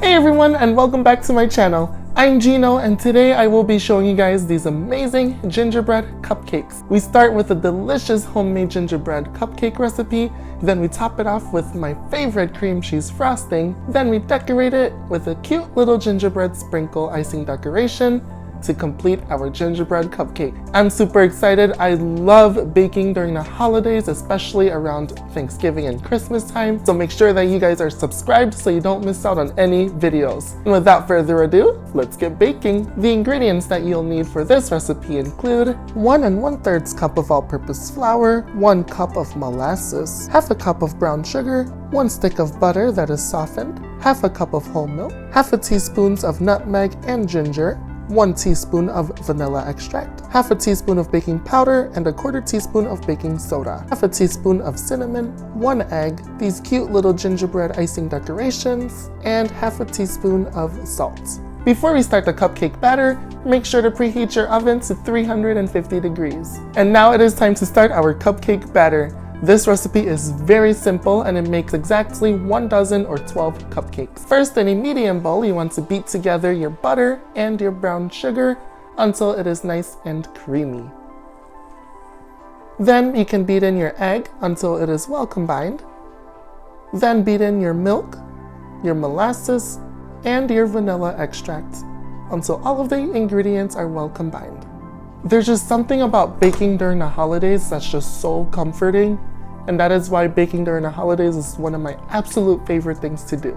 Hey everyone, and welcome back to my channel. I'm Gino, and today I will be showing you guys these amazing gingerbread cupcakes. We start with a delicious homemade gingerbread cupcake recipe, then we top it off with my favorite cream cheese frosting, then we decorate it with a cute little gingerbread sprinkle icing decoration to complete our gingerbread cupcake. I'm super excited. I love baking during the holidays, especially around Thanksgiving and Christmas time. So make sure that you guys are subscribed so you don't miss out on any videos. And without further ado, let's get baking. The ingredients that you'll need for this recipe include 1 1/3 cup of all-purpose flour, 1 cup of molasses, half a cup of brown sugar, 1 stick of butter that is softened, half a cup of whole milk, half a teaspoon of nutmeg and ginger, 1 teaspoon of vanilla extract, half a teaspoon of baking powder, and 1/4 teaspoon of baking soda, half a teaspoon of cinnamon, 1 egg, these cute little gingerbread icing decorations, and half a teaspoon of salt. Before we start the cupcake batter, make sure to preheat your oven to 350 degrees. And now it is time to start our cupcake batter. This recipe is very simple and it makes exactly 1 dozen or 12 cupcakes. First, in a medium bowl, you want to beat together your butter and your brown sugar until it is nice and creamy. Then you can beat in your egg until it is well combined. Then beat in your milk, your molasses, and your vanilla extract until all of the ingredients are well combined. There's just something about baking during the holidays that's just so comforting, and that is why baking during the holidays is one of my absolute favorite things to do.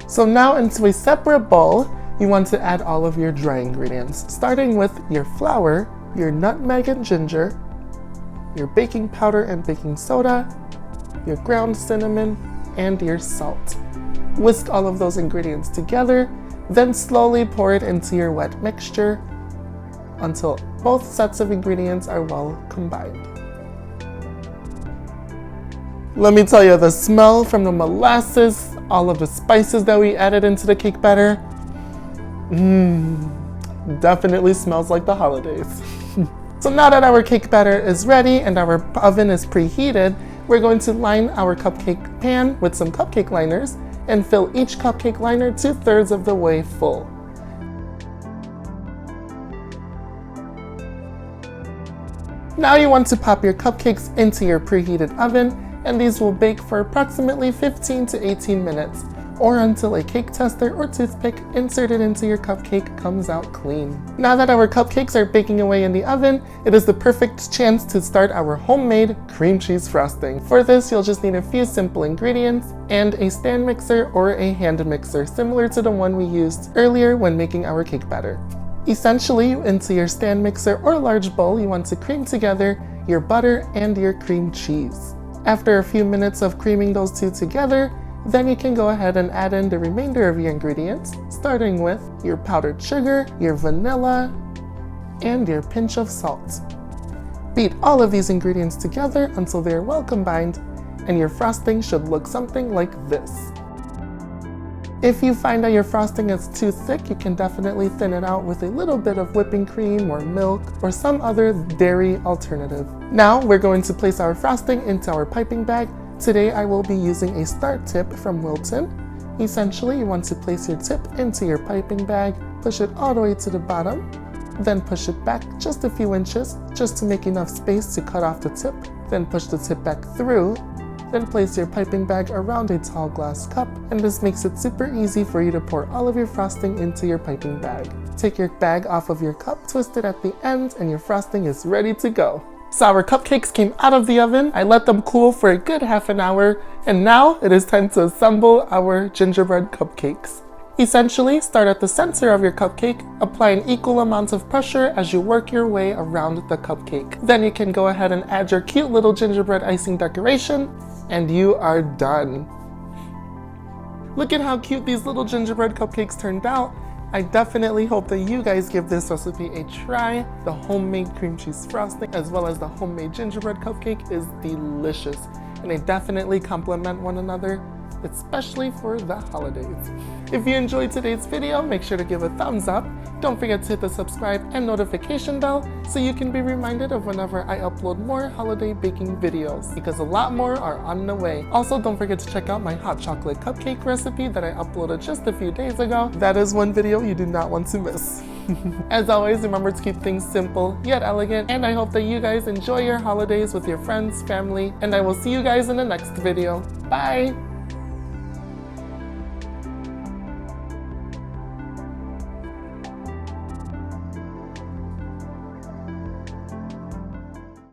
So now into a separate bowl, you want to add all of your dry ingredients, starting with your flour, your nutmeg and ginger, your baking powder and baking soda, your ground cinnamon, and your salt. Whisk all of those ingredients together, then slowly pour it into your wet mixture until both sets of ingredients are well combined. Let me tell you, the smell from the molasses, all of the spices that we added into the cake batter, definitely smells like the holidays. So now that our cake batter is ready and our oven is preheated, we're going to line our cupcake pan with some cupcake liners and fill each cupcake liner 2/3 of the way full. Now you want to pop your cupcakes into your preheated oven, and these will bake for approximately 15 to 18 minutes, or until a cake tester or toothpick inserted into your cupcake comes out clean. Now that our cupcakes are baking away in the oven, it is the perfect chance to start our homemade cream cheese frosting. For this, you'll just need a few simple ingredients and a stand mixer or a hand mixer, similar to the one we used earlier when making our cake batter. Essentially, into your stand mixer or large bowl, you want to cream together your butter and your cream cheese. After a few minutes of creaming those two together, then you can go ahead and add in the remainder of your ingredients, starting with your powdered sugar, your vanilla, and your pinch of salt. Beat all of these ingredients together until they are well combined, and your frosting should look something like this. If you find that your frosting is too thick, you can definitely thin it out with a little bit of whipping cream or milk or some other dairy alternative. Now we're going to place our frosting into our piping bag. Today I will be using a start tip from Wilton. Essentially, you want to place your tip into your piping bag, push it all the way to the bottom, then push it back just a few inches just to make enough space to cut off the tip, then push the tip back through. Then place your piping bag around a tall glass cup, and this makes it super easy for you to pour all of your frosting into your piping bag. Take your bag off of your cup, twist it at the end, and your frosting is ready to go. So our cupcakes came out of the oven. I let them cool for a good half an hour, and now it is time to assemble our gingerbread cupcakes. Essentially, start at the center of your cupcake, apply an equal amount of pressure as you work your way around the cupcake. Then you can go ahead and add your cute little gingerbread icing decoration, and you are done. Look at how cute these little gingerbread cupcakes turned out. I definitely hope that you guys give this recipe a try. The homemade cream cheese frosting as well as the homemade gingerbread cupcake is delicious, and they definitely complement one another, especially for the holidays. If you enjoyed today's video, make sure to give a thumbs up, Don't forget to hit the subscribe and notification bell so you can be reminded of whenever I upload more holiday baking videos, because a lot more are on the way. Also, don't forget to check out my hot chocolate cupcake recipe that I uploaded just a few days ago. That is one video you do not want to miss. As always, remember to keep things simple yet elegant, and I hope that you guys enjoy your holidays with your friends, family, and I will see you guys in the next video. Bye!